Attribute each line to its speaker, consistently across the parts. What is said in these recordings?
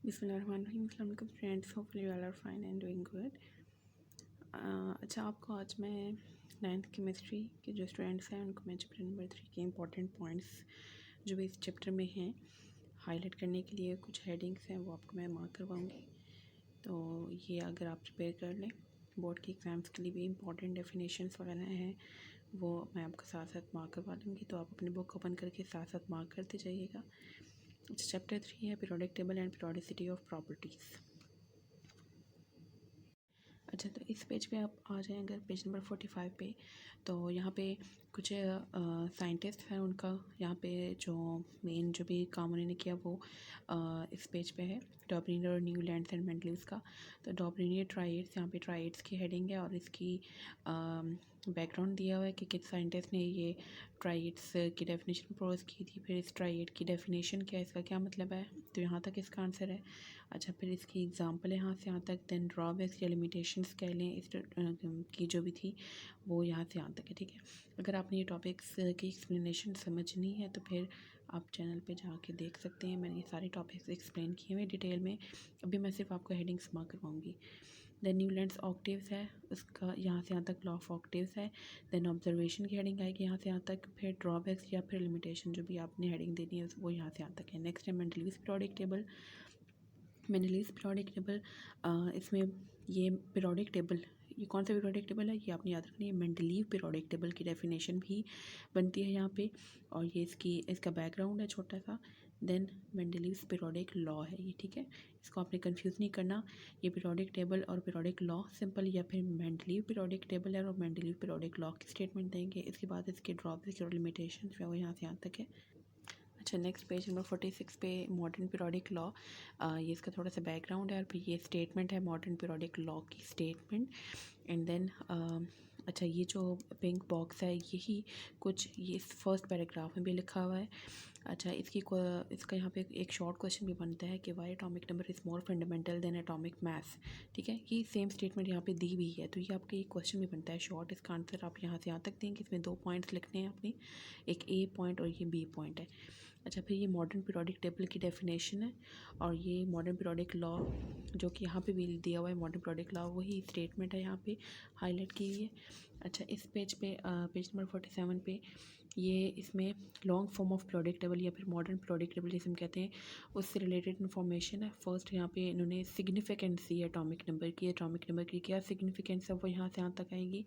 Speaker 1: बिस्मिल्लाहिर्रहमानिर्रहीम। अस्सलाम वालेकुम friends, hopefully you all are fine and doing good. अच्छा, आपको आज मैं 9th केमिस्ट्री के जो स्टूडेंट्स हैं उनको मैं चैप्टर नंबर 3 के इंपॉर्टेंट पॉइंट्स जो भी इस चैप्टर में हैं हाईलाइट करने के लिए कुछ हेडिंग्स हैं वो आपको मैं मार्क करवाऊँगी। तो ये अगर आप प्रिपेयर कर लें बोर्ड के एग्ज़ाम्स के लिए भी इंपॉर्टेंट डेफिनेशंस वगैरह हैं वो मैं आपको साथ साथ मार्क करवा दूँगी। तो आप अपनी बुक ओपन करके साथ साथ मार्क करते जाइएगा। चैप्टर 3 है periodic table and periodicity of properties. अच्छा, तो इस पेज पे आप आ जाएँ अगर पेज नंबर 45 पे, तो यहाँ पे कुछ साइंटिस्ट हैं उनका यहाँ पे जो मेन जो भी काम उन्होंने किया वो इस पेज पे है। डॉबरिनियर और न्यूलैंड्स एंड मेंडलीव्स का। तो डॉबरिनियर ट्राइड्स, यहाँ पे ट्राइड्स की हेडिंग है और इसकी बैकग्राउंड दिया हुआ है कि किस साइंटिस्ट ने ये ट्राइड्स की डेफिनेशन प्रपोज की थी, फिर इस ट्राइड की डेफिनेशन क्या है, इसका क्या मतलब है। तो यहाँ तक इसका आंसर है। अच्छा, फिर इसकी एग्जांपल है यहाँ से यहाँ तक। देन ड्रॉबैक्स या लिमिटेशंस कह लें इस की जो भी थी वो यहाँ से यहाँ तक है। ठीक है, अगर आपने ये टॉपिक्स की एक्सप्लेनेशन समझनी है तो फिर आप चैनल पे जाके देख सकते हैं। मैंने ये सारे टॉपिक्स एक्सप्लेन किए हुए डिटेल में। अभी मैं सिर्फ आपको हेडिंग्स मार्क करवाऊँगी। देन न्यूलैंड्स ऑक्टेव्स है, उसका यहाँ से यहाँ तक लॉ ऑफ ऑक्टेव्स है। देन ऑब्जर्वेशन की हेडिंग आएगी यहाँ से यहाँ तक। फिर ड्रॉबैक्स या फिर लिमिटेशन जो भी आपने हेडिंग देनी है वो यहाँ से यहाँ तक है। नेक्स्ट है Mendeleev's periodic table. Mendeleev's periodic table, इसमें ये पीरियोडिक टेबल, ये कौन सा पीरियोडिक टेबल है ये आपने याद रखनी है। मेंडलीव पीरियोडिक टेबल की डेफिनेशन भी बनती है यहाँ पे और ये इसका बैकग्राउंड है छोटा सा। देन मेंडलीव्स पीरियोडिक लॉ है ये। ठीक है, इसको आपने कंफ्यूज नहीं करना। ये पीरियोडिक टेबल और पीरियोडिक लॉ सिंपल या फिर मेंडलीव पीरियोडिक टेबल है और मेंडलीव पीरियोडिक लॉ की स्टेटमेंट देंगे। इसके बाद इसके ड्रॉबैक्स और लिमिटेशन जो है वो यहाँ से यहाँ तक है। अच्छा, नेक्स्ट पेज नंबर 46 पे मॉडर्न पीरियोडिक लॉ, ये इसका थोड़ा सा बैकग्राउंड है और फिर ये स्टेटमेंट है मॉडर्न पीरियोडिक लॉ की स्टेटमेंट। एंड देन अच्छा, ये जो पिंक बॉक्स है यही कुछ ये इस फर्स्ट पैराग्राफ में भी लिखा हुआ है। अच्छा, इसका यहाँ पे एक शॉर्ट क्वेश्चन भी बनता है कि why atomic number is more fundamental than atomic mass. ठीक है, ये सेम स्टेटमेंट यहाँ पे दी हुई है तो ये आपका एक क्वेश्चन भी बनता है शॉर्ट। इसका आंसर आप यहाँ से यहाँ तक देंगे। इसमें 2 पॉइंट्स लिखने हैं अपनी, एक ए पॉइंट और ये बी पॉइंट है। अच्छा, फिर ये मॉडर्न पीरियोडिक टेबल की डेफिनेशन है और ये मॉडर्न पीरियोडिक लॉ जो कि यहाँ पे भी दिया हुआ है। मॉडर्न पीरियोडिक लॉ वही स्टेटमेंट है यहाँ पे हाईलाइट की हुई है। अच्छा, इस पेज पे पेज नंबर 47 पे ये इसमें long form of periodic table या फिर मॉडर्न पीरियोडिक टेबल जिसे हम कहते हैं उससे रिलेटेड इन्फॉर्मेशन है। फर्स्ट यहाँ पे इन्होंने सिग्निफिकेंस दी एटॉमिक नंबर की। एटॉमिक नंबर की क्या सिग्निफिकेंस है वो यहाँ से यहाँ तक आएगी।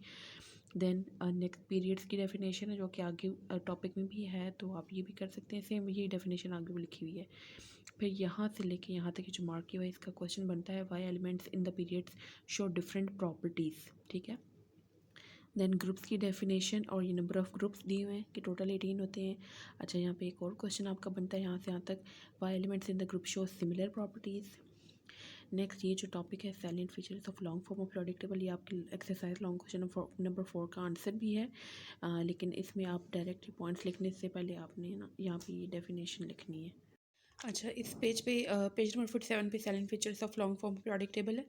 Speaker 1: देन नेक्स्ट पीरियड्स की डेफिनेशन है जो कि आगे टॉपिक में भी है तो आप ये भी कर सकते हैं। सेम यही डेफिनेशन आगे भी लिखी हुई है। फिर यहाँ से लेके यहाँ तक जो मार्क किया हुआ है इसका क्वेश्चन बनता है why elements in the periods show different properties. ठीक है, देन ग्रुप्स की डेफिनेशन और ये नंबर ऑफ़ ग्रुप्स दिए हुए हैं कि टोटल 18 होते हैं। अच्छा, यहाँ पे एक और क्वेश्चन आपका बनता है यहाँ से यहाँ तक why elements in the group show similar properties. Next ये जो टॉपिक है salient features of long form of periodic table, ये आपकी एक्सरसाइज लॉन्ग क्वेश्चन नंबर 4 का आंसर भी है। लेकिन इसमें आप डायरेक्टली पॉइंट्स लिखने से पहले आपने ना यहाँ पे ये डेफिनेशन लिखनी है। अच्छा, इस पेज पे पेज नंबर 47 पे salient features of long form periodic table है।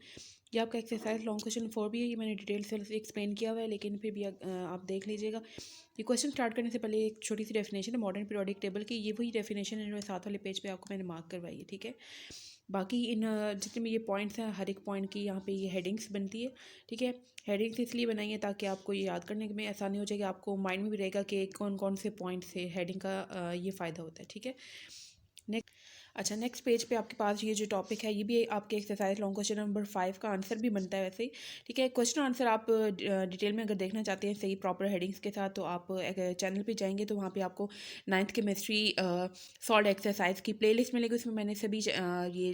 Speaker 1: ये आपका एक्सरसाइज लॉन्ग क्वेश्चन 4 भी है। ये मैंने डिटेल से एक्सप्लेन किया हुआ है लेकिन फिर भी आप देख लीजिएगा। ये क्वेश्चन स्टार्ट करने से पहले एक छोटी सी डेफिनेशन है मॉडर्न पीरियोडिक टेबल की। ये वही डेफिनेशन है जो साथ वाले पेज पे आपको मैंने मार्क करवाई है। ठीक है, बाकी इन जितने भी ये पॉइंट्स हैं हर एक पॉइंट की यहाँ पे ये हेडिंग्स बनती है। ठीक है, हेडिंग्स इसलिए बनाई है ताकि आपको ये याद करने में आसानी हो जाएगी, आपको माइंड में भी रहेगा कि कौन कौन से पॉइंट से हेडिंग का ये फ़ायदा होता है। ठीक है, नेक्स्ट अच्छा, नेक्स्ट पेज पे आपके पास ये जो टॉपिक है ये भी आपके एक्सरसाइज लॉन्ग क्वेश्चन नंबर 5 का आंसर भी बनता है वैसे ही। ठीक है, क्वेश्चन आंसर आप डिटेल में अगर देखना चाहते हैं सही प्रॉपर हेडिंग्स के साथ तो आप चैनल पे जाएंगे तो वहाँ पे आपको 9th केमिस्ट्री सॉल्व एक्सरसाइज की प्लेलिस्ट मिलेगी। उसमें मैंने सभी ये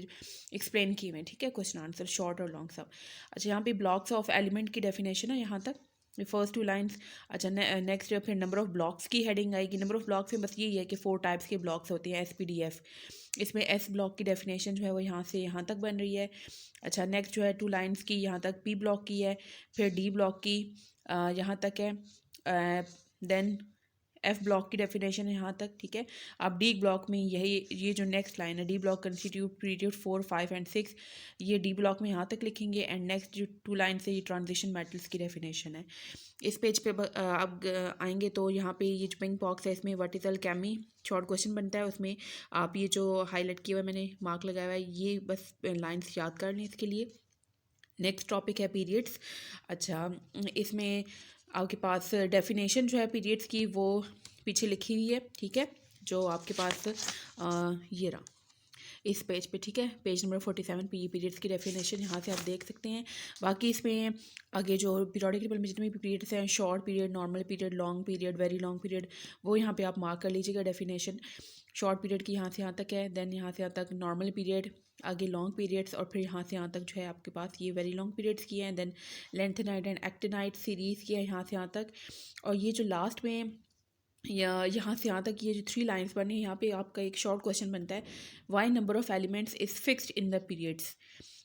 Speaker 1: एक्सप्लेन किए हुए हैं। ठीक है, क्वेश्चन आंसर शॉर्ट और लॉन्ग सब। अच्छा, यहाँ पे ब्लॉक्स ऑफ एलिमेंट की डेफिनेशन है यहाँ तक फर्स्ट 2 लाइन्स। अच्छा, नेक्स्ट फिर नंबर ऑफ़ ब्लॉक्स की हेडिंग आएगी। नंबर ऑफ़ ब्लॉक्स में बस यही है कि 4 टाइप्स के ब्लॉक्स होते हैं SPDF। इसमें एस ब्लॉक की डेफिनेशन जो है वो यहाँ से यहाँ तक बन रही है। अच्छा, नेक्स्ट जो है 2 लाइन्स की यहाँ तक P ब्लॉक की है, फिर D ब्लॉक की यहाँ तक है। देन एफ ब्लॉक की डेफिनेशन है यहाँ तक, ठीक है। अब डी ब्लॉक में यही ये जो नेक्स्ट लाइन है, D block constitute period 4, 5 and 6, ये डी ब्लॉक में यहाँ तक लिखेंगे। एंड नेक्स्ट जो 2 लाइन से ये ट्रांजिशन मेटल्स की डेफिनेशन है। इस पेज पे अब आएंगे तो यहाँ पे ये जो पिंक बॉक्स है इसमें what is Alchemy short question बनता है, उसमें आप ये जो हाईलाइट किया हुआ है मैंने मार्क लगाया हुआ है, ये बस लाइन्स याद कर लें इसके लिए। नेक्स्ट टॉपिक है पीरियड्स। अच्छा, इसमें आपके पास डेफिनेशन जो है पीरियड्स की वो पीछे लिखी हुई है, ठीक है, जो आपके पास ये रहा इस पेज पे, ठीक है, पेज नंबर 47 पे ये पीरियड्स की डेफिनेशन यहाँ से आप देख सकते हैं। बाकी इसमें आगे जो पीरियोडिक टेबल में जितने भी पीरियड्स हैं, short period, normal period, long period, very long period, वो यहाँ पे आप मार्क कर लीजिएगा डेफिनेशन। शॉर्ट पीरियड की यहाँ से यहाँ तक है, देन यहाँ से यहाँ तक नॉर्मल पीरियड, आगे लॉन्ग पीरियड्स, और फिर यहाँ से यहाँ तक जो है आपके पास ये वेरी लॉन्ग पीरियड्स की हैं। Then lanthanide and actinide series की है यहाँ से यहाँ तक। और ये जो लास्ट में या यहाँ से यहाँ तक ये जो 3 लाइन्स बनी, यहाँ पे आपका एक शॉर्ट क्वेश्चन बनता है, why number of elements is fixed in the periods,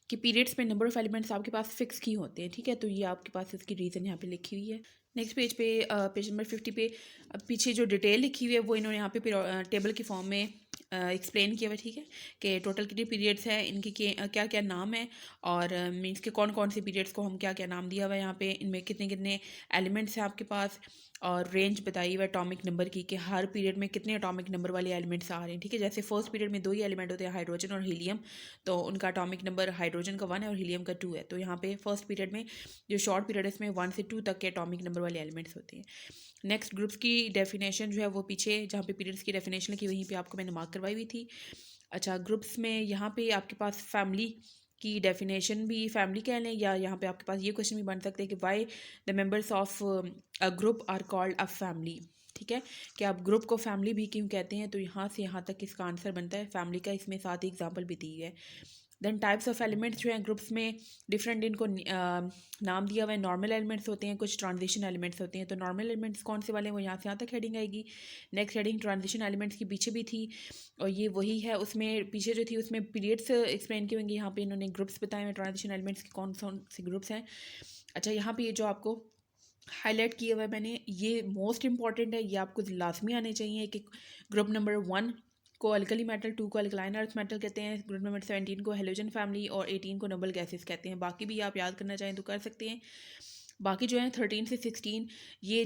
Speaker 1: कि पीरियड्स में नंबर ऑफ़ एलिमेंट्स आपके पास फिक्स क्यों होते हैं, ठीक है। तो ये आपके पास इसकी रीज़न यहाँ पे लिखी हुई है। नेक्स्ट पेज पे पेज नंबर 50 पे पीछे जो डिटेल लिखी हुई है वो इन्होंने यहाँ पे टेबल की फॉर्म में एक्सप्लेन किया हुआ है, ठीक है, कि टोटल कितने पीरियड्स हैं, इनके क्या क्या नाम है, और मीन्स के कौन कौन से पीरियड्स को हम क्या क्या नाम दिया हुआ है यहाँ पे, इनमें कितने कितने एलिमेंट्स हैं आपके पास, और रेंज बताई हुई है एटॉमिक नंबर की, कि हर पीरियड में कितने एटॉमिक नंबर वाले एलिमेंट्स आ रहे हैं, ठीक है। जैसे फर्स्ट पीरियड में 2 ही एलिमेंट होते हैं, हाइड्रोजन और हीलियम, तो उनका एटॉमिक नंबर हाइड्रोजन का 1 है और हीलियम का 2 है। तो यहाँ पे फर्स्ट पीरियड में जो शॉर्ट पीरियड है इसमें 1 से 2 तक के एटॉमिक नंबर वाले एलिमेंट्स होते हैं। नेक्स्ट ग्रुप्स की डेफिनेशन जो है वो पीछे जहाँ पे पीरियड्स की डेफिनेशन की वहीं पे आपको मैंने मार्क करवाई हुई थी। अच्छा, ग्रुप्स में यहाँ पे आपके पास फैमिली की डेफिनेशन भी, फैमिली कह लें, या यहाँ पे आपके पास ये क्वेश्चन भी बन सकते हैं कि why the members of a group are called a family, ठीक है, कि आप ग्रुप को फैमिली भी क्यों कहते हैं। तो यहाँ से यहाँ तक इसका आंसर बनता है फैमिली का, इसमें साथ ही एग्जाम्पल भी दी है। देन टाइप्स ऑफ एलिमेंट्स जो हैं ग्रुप्स में डिफरेंट, इनको नाम दिया हुआ है। नॉर्मल एलिमेंट्स होते हैं, कुछ ट्रांजिशन एलिमेंट्स होते हैं। तो नॉर्मल एलिमेंट्स कौन से वाले हैं वो यहाँ से यहाँ तक हेडिंग आएगी। नेक्स्ट हेडिंग ट्रांजिशन एलिमेंट्स की पीछे भी थी और ये वही है, उसमें पीछे जो थी उसमें पीरियड्स एक्सप्लेन किए होंगे, यहाँ पे इन्होंने ग्रुप्स बताए हैं ट्रांजिशन एलिमेंट्स के कौन से ग्रुप्स हैं। अच्छा, यहाँ पे ये जो आपको हाईलाइट किया हुआ है मैंने, ये मोस्ट इंपॉर्टेंट है, ये आपको लाजमी आने चाहिए कि ग्रुप नंबर 1 को अल्कली मेटल, 2 को अल्कलाइन अर्थ मेटल कहते हैं, ग्रुप नंबर 17 को हेलोजन फैमिली और 18 को नोबल गैसेस कहते हैं। बाकी भी आप याद करना चाहें तो कर सकते हैं। बाकी जो है 13 से 16 ये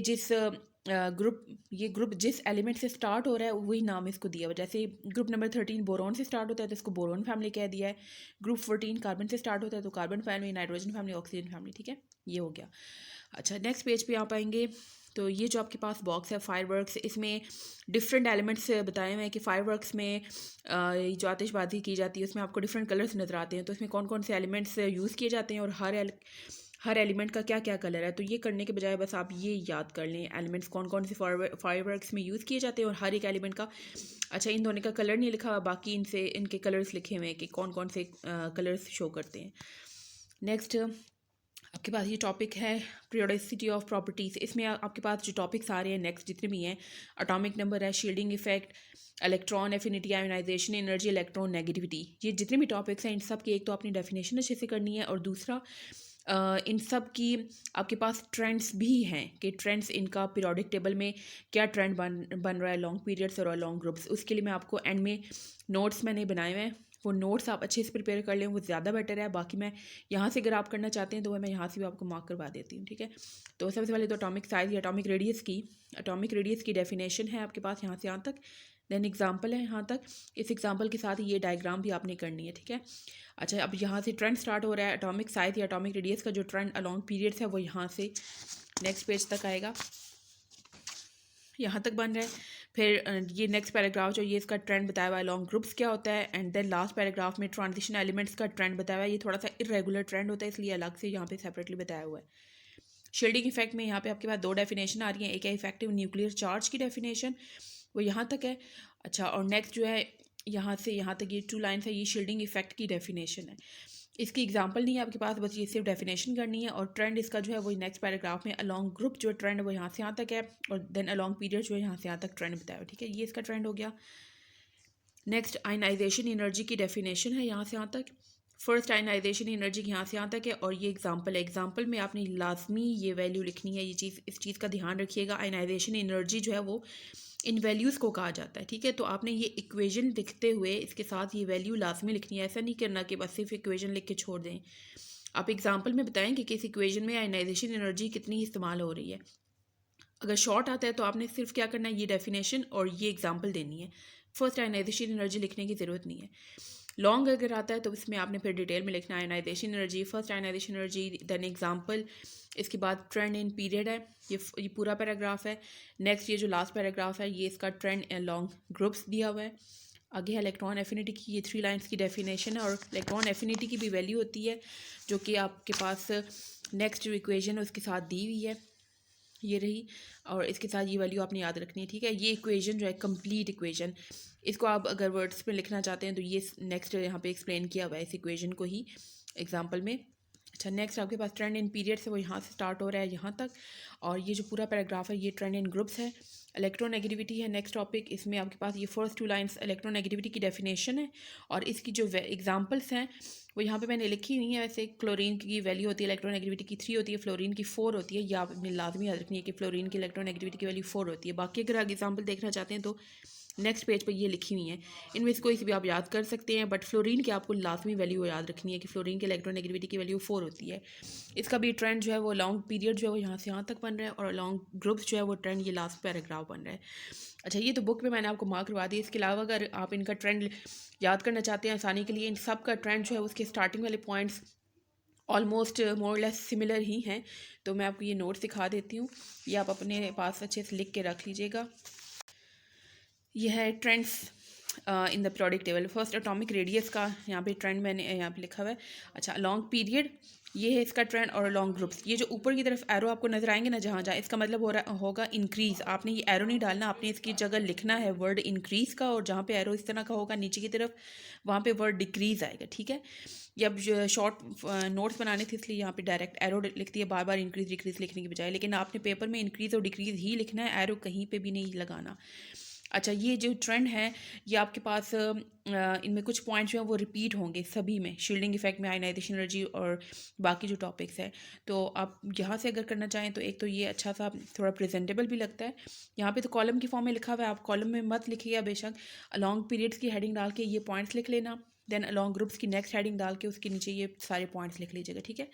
Speaker 1: ग्रुप जिस एलिमेंट से स्टार्ट हो रहा है वही नाम इसको दिया हुआ। जैसे ग्रुप नंबर 13 बोरॉन से स्टार्ट होता है तो इसको बोरॉन फैमिली कह दिया है। ग्रुप 14 कार्बन से स्टार्ट होता है तो carbon family, nitrogen family, oxygen family, ठीक है, ये हो गया। अच्छा, नेक्स्ट पेज पे आप आएंगे तो ये जो आपके पास बॉक्स है फायरवर्क्स, इसमें डिफरेंट एलिमेंट्स बताए हुए हैं कि फायरवर्क्स में जो आतिशबाजी की जाती है उसमें आपको डिफरेंट कलर्स नज़र आते हैं। तो इसमें कौन कौन से एलिमेंट्स यूज़ किए जाते हैं और हर एलिमेंट का क्या क्या कलर है। तो ये करने के बजाय बस आप ये याद कर लें एलिमेंट्स कौन कौन से फायरवर्क्स में यूज़ किए जाते हैं और हर एक एलिमेंट का। अच्छा, इन दोनों का कलर नहीं लिखा, बाकी इनसे इनके कलर्स लिखे हुए हैं कि कौन कौन से कलर्स शो करते हैं। नेक्स्ट आपके पास ये टॉपिक है पीरियोडिसिटी ऑफ प्रॉपर्टीज़। इसमें आपके पास जो टॉपिक्स आ रहे हैं नेक्स्ट जितने भी हैं, एटॉमिक नंबर है, shielding effect, electron affinity, ionization energy, electron negativity, ये जितने भी टॉपिक्स हैं इन सब की एक तो अपनी डेफिनेशन अच्छे से करनी है और दूसरा इन सब की आपके पास ट्रेंड्स भी हैं कि ट्रेंड्स इनका पीरियोडिक टेबल में क्या ट्रेंड बन रहा है लॉन्ग पीरियड्स और लॉन्ग ग्रुप्स। उसके लिए मैं आपको एंड में नोट्स मैंने बनाए हुए हैं, वो नोट्स आप अच्छे से प्रिपेयर कर लें, वो ज़्यादा बेटर है। बाकी मैं यहाँ से अगर आप करना चाहते हैं तो मैं यहाँ से भी आपको मार्क करवा देती हूँ, ठीक है। तो सबसे पहले तो एटॉमिक साइज या एटॉमिक रेडियस की डेफिनेशन है आपके पास यहाँ से यहाँ तक। देन एग्जाम्पल है यहाँ तक, इस एग्जाम्पल के साथ ये डायग्राम भी आपने करनी है, ठीक है। अच्छा, अब यहाँ से ट्रेंड स्टार्ट हो रहा है, एटॉमिक साइज या एटॉमिक रेडियस का जो ट्रेंड अलॉन्ग पीरियड्स है वो यहाँ से नेक्स्ट पेज तक आएगा, यहाँ तक बन रहा है। फिर ये नेक्स्ट पैराग्राफ जो ये इसका ट्रेंड बताया हुआ है लॉन्ग ग्रुप्स क्या होता है, एंड देन लास्ट पैराग्राफ में ट्रांजिशन एलिमेंट्स का ट्रेंड बताया हुआ है। ये थोड़ा सा इरेगुलर ट्रेंड होता है इसलिए अलग से यहाँ पे सेपरेटली बताया हुआ है। शील्डिंग इफेक्ट में यहाँ पे आपके पास 2 डेफिनेशन आ रही हैं, एक है इफेक्टिव न्यूक्लियर चार्ज की डेफिनेशन, वो यहाँ तक है। अच्छा, और नेक्स्ट जो है यहाँ से यहाँ तक ये 2 लाइन्स है, ये शील्डिंग इफेक्ट की डेफिनेशन है। इसकी एग्जांपल नहीं है आपके पास, बस ये सिर्फ डेफिनेशन करनी है। और ट्रेंड इसका जो है वो नेक्स्ट पैराग्राफ में अलॉन्ग ग्रुप जो ट्रेंड है वो यहाँ से यहाँ तक है और देन अलॉन्ग पीरियड जो है यहाँ से यहाँ तक ट्रेंड बताया हुआ, ठीक है, ये इसका ट्रेंड हो गया। नेक्स्ट आयनाइजेशन एनर्जी की डेफिनेशन है यहाँ से यहाँ तक। फर्स्ट आयनाइजेशन एनर्जी यहाँ से यहाँ तक है, और ये एग्जांपल है। एग्जांपल में आपने लाजमी ये वैल्यू लिखनी है, ये चीज़, इस चीज़ का ध्यान रखिएगा। आयनाइजेशन एनर्जी जो है वो इन वैल्यूज़ को कहा जाता है, ठीक है। तो आपने ये इक्वेशन लिखते हुए इसके साथ ये वैल्यू लाजमी लिखनी है। ऐसा नहीं करना कि बस सिर्फ इक्वेशन लिख के छोड़ दें। आप एग्जाम्पल में बताएं कि इस इक्वेशन में आयनाइजेशन एनर्जी कितनी इस्तेमाल हो रही है। अगर शॉर्ट आता है तो आपने सिर्फ क्या करना है, ये डेफिनेशन और ये एग्जांपल देनी है। फर्स्ट आयनाइजेशन एनर्जी लिखने की ज़रूरत नहीं है। लॉन्ग अगर आता है तो इसमें आपने फिर डिटेल में लिखना है ionization energy, first ionization energy, then example, इसके बाद ट्रेंड इन पीरियड है। ये पूरा पैराग्राफ है। नेक्स्ट ये जो लास्ट पैराग्राफ है ये इसका ट्रेंड लॉन्ग ग्रुप्स दिया हुआ है। आगे है इलेक्ट्रॉन एफिनिटी की, ये 3 लाइन्स की डेफिनेशन है, और इलेक्ट्रॉन एफिनिटी की भी वैल्यू होती है जो कि आपके पास नेक्स्ट जो इक्वेशन है उसके साथ दी हुई है, ये रही, और इसके साथ ये वैल्यू आपने याद रखनी है, ठीक है। ये इक्वेशन जो है कंप्लीट इक्वेशन, इसको आप अगर वर्ड्स में लिखना चाहते हैं तो ये नेक्स्ट यहाँ पे एक्सप्लेन किया हुआ है इस इक्वेशन को ही एग्जांपल में। अच्छा, नेक्स्ट आपके पास ट्रेंड इन पीरियड से वो यहाँ से स्टार्ट हो रहा है यहाँ तक, और ये जो पूरा पैराग्राफ है ये ट्रेंड इन ग्रुप्स है। इलेक्ट्रोनेगेटिविटी है नेक्स्ट टॉपिक, इसमें आपके पास ये फर्स्ट 2 लाइन्स इलेक्ट्रोनेगेटिविटी की डेफिनेशन है, और इसकी जो एग्जांपल्स हैं वो यहाँ पे मैंने लिखी हुई है। वैसे क्लोरीन की वैल्यू होती है इलेक्ट्रोनेगेटिविटी की 3 होती है, फ्लोरीन की 4 होती है। या आपने लाजमी याद रखनी है कि फ्लोरीन की इलेक्ट्रोनेगेटिविटी की वैल्यू 4 होती है। बाकी अगर आप एग्जांपल देखना चाहते हैं तो नेक्स्ट पेज पर ये लिखी हुई हैं, इनमें से कोई सी भी आप याद कर सकते हैं, बट फ्लोरीन की आपको लाजमी वैल्यू याद रखनी है कि फ्लोरीन की इलेक्ट्रोनेगेटिविटी की वैल्यू 4 होती है। इसका भी ट्रेंड जो है वो लॉन्ग पीरियड जो है वो यहाँ से यहाँ तक बन रहा है, और लॉन्ग ग्रुप्स जो है वो ट्रेंड ये लास्ट पैराग्राफ बन रहा है। अच्छा, ये तो बुक में मैंने आपको मार्क करवा दी। इसके अलावा अगर आप इनका ट्रेंड याद करना चाहते हैं आसानी के लिए, इन सब का ट्रेंड जो है उसके स्टार्टिंग वाले points almost more less similar ही हैं, तो मैं आपको ये नोट दिखा देती हूँ, ये आप अपने पास अच्छे से लिख के रख लीजिएगा। यह है trends in the periodic table. First atomic radius का यहाँ पे ट्रेंड मैंने यहाँ पे लिखा हुआ है। अच्छा, लॉन्ग पीरियड ये है इसका ट्रेंड, और लॉन्ग ग्रुप्स, ये जो ऊपर की तरफ एरो आपको नजर आएंगे ना जहाँ जहाँ, इसका मतलब हो रहा होगा इंक्रीज। आपने ये एरो नहीं डालना, आपने इसकी जगह लिखना है वर्ड इंक्रीज का, और जहाँ पे एरो इस तरह का होगा नीचे की तरफ वहाँ पे वर्ड डिक्रीज आएगा, ठीक है। ये अब शॉर्ट नोट्स बनाने थे इसलिए यहाँ पे डायरेक्ट एरो लिखती है बार बार इंक्रीज डिक्रीज लिखने की बजाय, लेकिन आपने पेपर में इंक्रीज और डिक्रीज ही लिखना है, एरो कहीं पे भी नहीं लगाना। अच्छा, ये जो ट्रेंड है ये आपके पास इनमें कुछ पॉइंट्स जो हैं वो रिपीट होंगे सभी में, शील्डिंग इफेक्ट में, आयनाइजेशन एनर्जी और बाकी जो टॉपिक्स है। तो आप यहाँ से अगर करना चाहें तो एक तो ये अच्छा सा थोड़ा प्रेजेंटेबल भी लगता है। यहाँ पे तो कॉलम की फॉर्म में लिखा हुआ है, आप कॉलम में मत लिखिएगा बेशक, अलॉन्ग पीरियड्स की हेडिंग डाल के ये पॉइंट्स लिख लेना, देन अलॉन्ग ग्रुप्स की नेक्स्ट हेडिंग डाल के उसके नीचे ये सारे पॉइंट्स लिख लीजिएगा, ठीक है।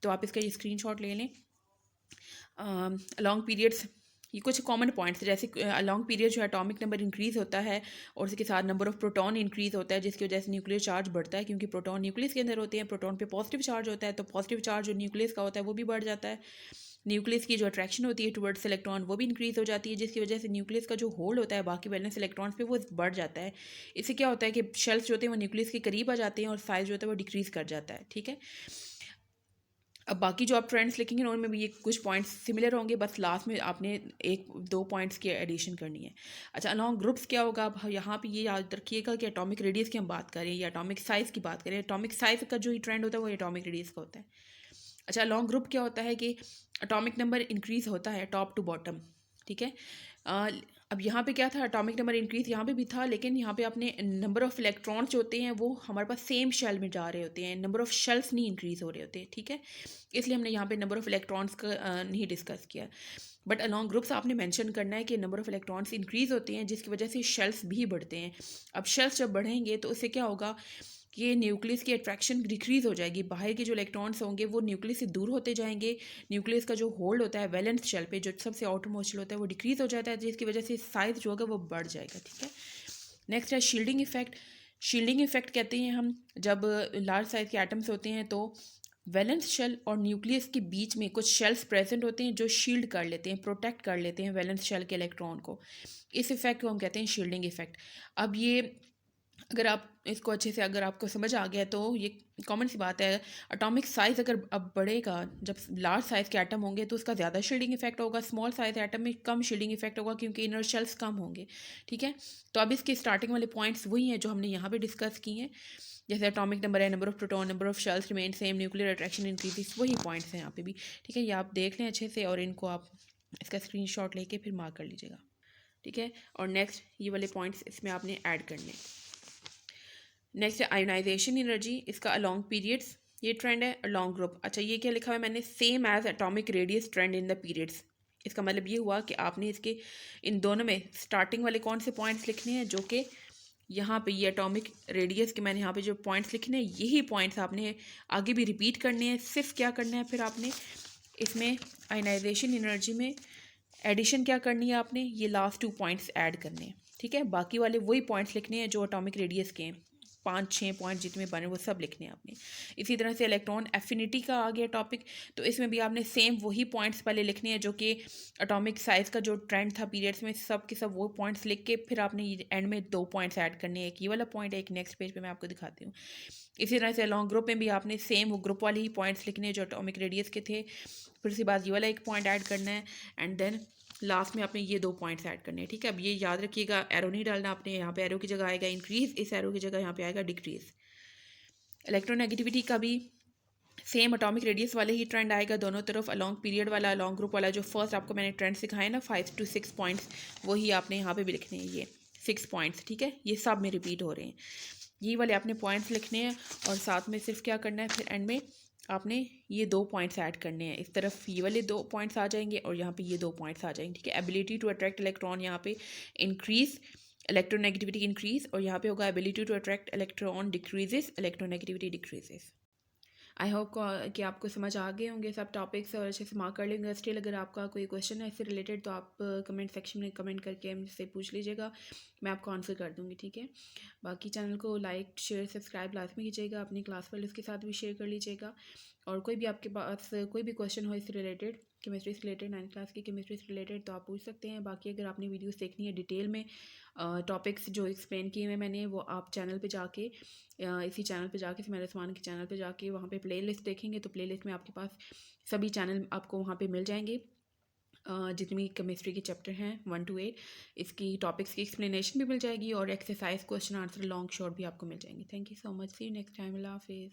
Speaker 1: तो आप इसका ये स्क्रीनशॉट ले लें। अलॉन्ग पीरियड्स, ये कुछ कॉमन पॉइंट्स जैसे लॉन्ग पीरियड जो एटॉमिक नंबर इंक्रीज होता है, और उसके साथ नंबर ऑफ प्रोटॉन इंक्रीज होता है, जिसकी वजह से न्यूक्लियर चार्ज बढ़ता है, क्योंकि प्रोटॉन न्यूक्लियस के अंदर होते हैं। प्रोटॉन पे पॉजिटिव चार्ज होता है, तो पॉजिटिव चार्ज जो न्यूक्लियस का होता है वो भी बढ़ जाता है। न्यूक्लियस की जो अट्रैक्शन होती है टुवर्ड्स इलेक्ट्रॉन वो भी इंक्रीज हो जाती है, जिसकी वजह से न्यूक्लियस का जो होल्ड होता है बाकी बैलेंस इलेक्ट्रॉन्स पे वो बढ़ जाता है। इससे क्या होता है कि शेल्स जो होते हैं वो न्यूक्लियस के करीब आ जाते हैं, और साइज जो होता है वो डिक्रीज कर जाता है, ठीक है। अब बाकी जो आप ट्रेंड्स लिखेंगे उनमें भी ये कुछ पॉइंट्स सिमिलर होंगे, बस लास्ट में आपने 1-2 पॉइंट्स की एडिशन करनी है। अच्छा, अलॉन्ग ग्रुप्स क्या होगा, अब यहाँ पे ये याद रखिएगा कि एटॉमिक रेडियस की हम बात करें या एटॉमिक साइज़ की बात करें, एटॉमिक साइज़ का जो ही ट्रेंड होता है वो एटॉमिक रेडियस का होता है। अच्छा, अलॉन्ग ग्रुप क्या होता है कि एटॉमिक नंबर इंक्रीज होता है टॉप टू बॉटम, ठीक है। अब यहाँ पे क्या था, एटॉमिक नंबर इंक्रीज यहाँ पे भी था, लेकिन यहाँ पे अपने नंबर ऑफ इलेक्ट्रॉन्स जो होते हैं वो हमारे पास सेम शेल में जा रहे होते हैं, नंबर ऑफ शेल्स नहीं इंक्रीज हो रहे होते, ठीक है। इसलिए हमने यहाँ पे नंबर ऑफ इलेक्ट्रॉन्स का नहीं डिस्कस किया। बट अलॉन्ग ग्रुप्स आपने मेंशन करना है कि नंबर ऑफ इलेक्ट्रॉन्स इंक्रीज होते हैं, जिसकी वजह से शेल्स भी बढ़ते हैं। अब शेल्स जब बढ़ेंगे तो उससे क्या होगा कि न्यूक्लियस की अट्रैक्शन डिक्रीज़ हो जाएगी, बाहर के जो इलेक्ट्रॉन्स होंगे वो न्यूक्लियस से दूर होते जाएंगे, न्यूक्लियस का जो होल्ड होता है वैलेंस शेल पे जो सबसे आउटर मोस्ट होता है वो डिक्रीज़ हो जाता है, जिसकी वजह से साइज जो होगा वो बढ़ जाएगा, ठीक है। नेक्स्ट है शील्डिंग इफेक्ट। शील्डिंग इफेक्ट कहते हैं हम जब लार्ज साइज के एटम्स होते हैं तो वैलेंस शेल और न्यूक्लियस के बीच में कुछ शेल्स प्रेजेंट होते हैं जो शील्ड कर लेते हैं, प्रोटेक्ट कर लेते हैं वैलेंस शेल के इलेक्ट्रॉन को। इस इफेक्ट को हम कहते हैं शील्डिंग इफेक्ट। अब ये अगर आप इसको अच्छे से अगर आपको समझ आ गया तो ये कॉमन सी बात है, एटॉमिक साइज़ अगर अब बढ़ेगा, जब लार्ज साइज़ के एटम होंगे तो उसका ज़्यादा शील्डिंग इफेक्ट होगा, स्मॉल साइज़ एटम में कम शील्डिंग इफेक्ट होगा क्योंकि इनर शेल्स कम होंगे, ठीक है। तो अब इसके स्टार्टिंग वाले पॉइंट्स वही हैं जो हमने यहाँ पे डिस्कस किए हैं, जैसे एटॉमिक नंबर है, number of proton, number of shells remain same, nuclear attraction increase, वही पॉइंट्स हैं यहाँ पे भी, ठीक है। ये आप देख लें अच्छे से और इनको आप इसका स्क्रीनशॉट लेके फिर मार्क कर लीजिएगा, ठीक है। और नेक्स्ट ये वाले पॉइंट्स इसमें आपने ऐड करने। नेक्स्ट आयोनाइजेशन एनर्जी, इसका अलॉन्ग पीरियड्स ये ट्रेंड है, अलॉन्ग ग्रुप। अच्छा ये क्या लिखा हुआ है मैंने, same as atomic radius trend in the periods. इसका मतलब ये हुआ कि आपने इसके इन दोनों में स्टार्टिंग वाले कौन से पॉइंट्स लिखने हैं, जो कि यहाँ पे ये एटॉमिक रेडियस के मैंने यहाँ पे जो पॉइंट्स लिखे हैं यही पॉइंट्स आपने आगे भी रिपीट करने हैं। सिर्फ क्या करना है फिर आपने इसमें आयनाइजेशन एनर्जी में एडिशन क्या करनी है आपने, ये लास्ट 2 पॉइंट्स ऐड करने हैं, ठीक है। बाकी वाले वही पॉइंट्स लिखने हैं जो एटॉमिक रेडियस के हैं, 5-6 पॉइंट जितने बने वो सब लिखने हैं आपने। इसी तरह से इलेक्ट्रॉन एफिनिटी का आ गया टॉपिक, तो इसमें भी आपने सेम वही पॉइंट्स पहले लिखने हैं जो कि एटॉमिक साइज़ का जो ट्रेंड था पीरियड्स में, सब के सब वो पॉइंट्स लिख के फिर आपने एंड में 2 पॉइंट्स ऐड करने हैं। एक ये वाला पॉइंट है, एक नेक्स्ट पेज पे मैं आपको दिखाती हूँ। इसी तरह से लॉन्ग ग्रुप में भी आपने सेम वो ग्रुप वाले ही पॉइंट्स लिखने हैं जो एटॉमिक रेडियस के थे, फिर उसके बाद ये वाला एक पॉइंट ऐड करना है, एंड देन लास्ट में आपने ये 2 पॉइंट्स ऐड करने हैं, ठीक है। अब ये याद रखिएगा, एरो नहीं डालना आपने, यहाँ पे एरो की जगह आएगा इंक्रीज, इस एरो की जगह यहाँ पे आएगा डिक्रीज। इलेक्ट्रोनेगेटिविटी का भी सेम एटॉमिक रेडियस वाले ही ट्रेंड आएगा दोनों तरफ, अलॉन्ग पीरियड वाला, अलॉन्ग ग्रुप वाला। जो फर्स्ट आपको मैंने ट्रेंड सिखाया ना 5 to 6 पॉइंट्स, वही आपने यहाँ पे भी लिखने हैं, ये 6 पॉइंट्स, ठीक है। ये सब में रिपीट हो रहे हैं, ये वाले आपने पॉइंट्स लिखने हैं, और साथ में सिर्फ क्या करना है फिर एंड में आपने ये 2 पॉइंट्स ऐड करने हैं। इस तरफ ये वाले 2 पॉइंट्स आ जाएंगे और यहाँ पे ये 2 पॉइंट्स आ जाएंगे, ठीक है। एबिलिटी टू अट्रैक्ट इलेक्ट्रॉन यहाँ पे इंक्रीज, इलेक्ट्रोनेगेटिविटी इंक्रीज, और यहाँ पे होगा ability to attract electron decreases, electronegativity decreases. I hope कि आपको समझ आ गए होंगे सब टॉपिक्स और अच्छे से मार्क कर लेंगे। स्टिल अगर आपका कोई क्वेश्चन है इससे रिलेटेड तो आप कमेंट सेक्शन में कमेंट करके मुझसे पूछ लीजिएगा, मैं आपको आंसर कर दूँगी, ठीक है। बाकी चैनल को लाइक शेयर सब्सक्राइब लाजमी कीजिएगा, अपनी क्लास वालों के साथ भी शेयर कर लीजिएगा। और कोई भी आपके पास कोई भी क्वेश्चन हो इससे रिलेटेड, केमिस्ट्री से रिलेटेड, 9th क्लास की केमिस्ट्री से रिलेटेड, तो आप पूछ सकते हैं। बाकी अगर आपने वीडियोस देखनी है डिटेल में, टॉपिक्स जो एक्सप्लेन किए हुए मैंने, वो आप चैनल पे जाके इसी चैनल पे जाके सिमर उस्मान के चैनल पे जाके वहाँ पे प्लेलिस्ट देखेंगे तो प्लेलिस्ट में आपके पास सभी चैनल आपको वहाँ पे मिल जाएंगे। जितनी भी केमिस्ट्री के चैप्टर हैं 1 to 8, इसकी टॉपिक्स की एक्सप्लेनेशन भी मिल जाएगी, और exercise question answer long short भी आपको मिल जाएंगे। Thank you so much, see you next time, अल्लाह हाफिज़।